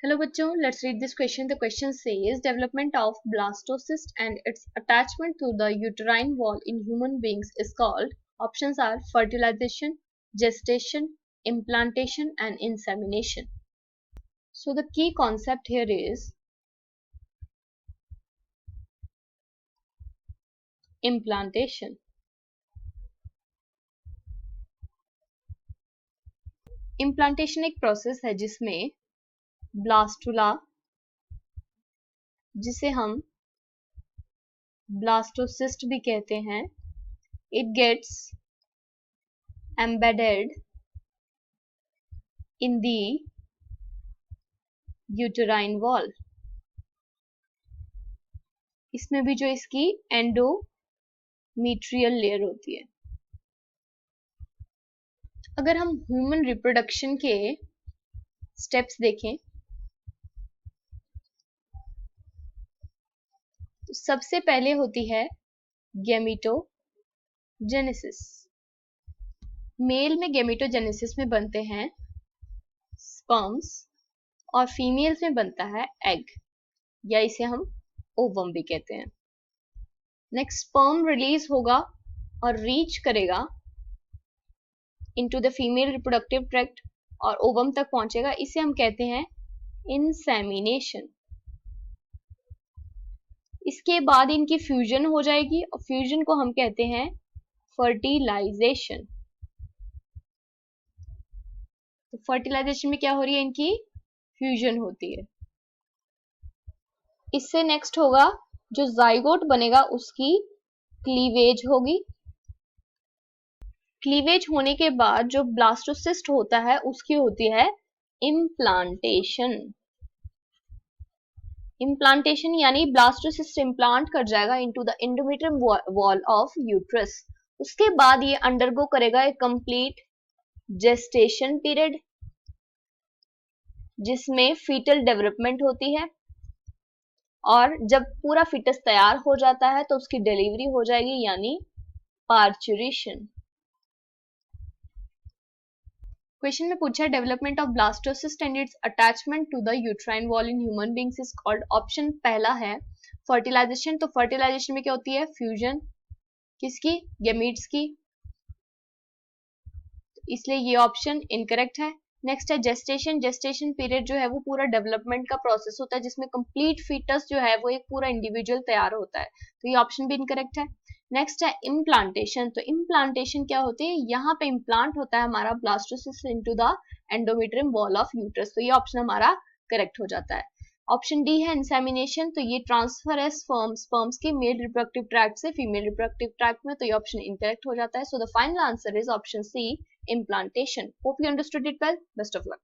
Hello बच्चों, let's read this question. The question says development of blastocyst and its attachment to the uterine wall in human beings is called. Options are fertilization, gestation, implantation and insemination. So the key concept here is implantation. Implantation एक process है जिसमें blastula, जिसे हम blastocyst भी कहते हैं, it gets embedded in the uterine wall. इसमें भी जो इसकी एंडोमीट्रियल लेयर होती है. अगर हम ह्यूमन रिप्रोडक्शन के स्टेप्स देखें तो सबसे पहले होती है गैमेटोजेनेसिस. मेल में गैमेटोजेनेसिस में बनते हैं स्पर्म्स और फीमेल्स में बनता है एग, या इसे हम ओवम भी कहते हैं. नेक्स्ट स्पर्म रिलीज होगा और रीच करेगा into the female reproductive tract और ओवम तक पहुंचेगा. इसे हम कहते हैं इंसेमिनेशन. इसके बाद इनकी फ्यूजन हो जाएगी और फ्यूजन को हम कहते हैं फर्टिलाइजेशन. तो फर्टिलाइजेशन में क्या हो रही है, इनकी फ्यूजन होती है. इससे नेक्स्ट होगा जो जाइगोट बनेगा उसकी क्लीवेज होगी. क्लीवेज होने के बाद जो ब्लास्टोसिस्ट होता है उसकी होती है इम्प्लांटेशन. इम्प्लांटेशन यानी ब्लास्टोसिस्ट इम्प्लांट कर जाएगा into the endometrium wall of uterus. उसके बाद ये अंडरगो करेगा एक कंप्लीट जेस्टेशन पीरियड जिसमें फीटल डेवलपमेंट होती है, और जब पूरा फिटस तैयार हो जाता है तो उसकी डिलीवरी हो जाएगी यानी पार्चुरेशन. क्वेश्चन में पूछा development of blastocyst and its attachment to the uterine wall in human beings is called. Option पहला है फर्टिलाइजेशन. तो फर्टिलाइजेशन में क्या होती है, फ्यूजन किसकी, गैमीट्स की, इसलिए ये ऑप्शन इनकरेक्ट है. नेक्स्ट है जेस्टेशन. जेस्टेशन पीरियड जो है वो पूरा डेवलपमेंट का प्रोसेस होता है जिसमें कंप्लीट फीटस जो है वो एक पूरा इंडिविजुअल तैयार होता है, तो ये ऑप्शन भी इनकरेक्ट है. नेक्स्ट है इम्प्लांटेशन. तो इम्प्लांटेशन क्या होती है, यहाँ पे इम्प्लांट होता है हमारा blastocyst into the endometrium wall of uterus, तो ये ऑप्शन हमारा करेक्ट हो जाता है. ऑप्शन डी है इंसेमिनेशन. तो ये ट्रांसफर है स्पर्म्स के मेल रिप्रोडक्टिव ट्रैक्ट से फीमेल रिप्रोडक्टिव ट्रैक्ट में, तो ये ऑप्शन इनकरेक्ट हो जाता है. So the final answer is option C, implantation. Hope you understood it well. Best of luck.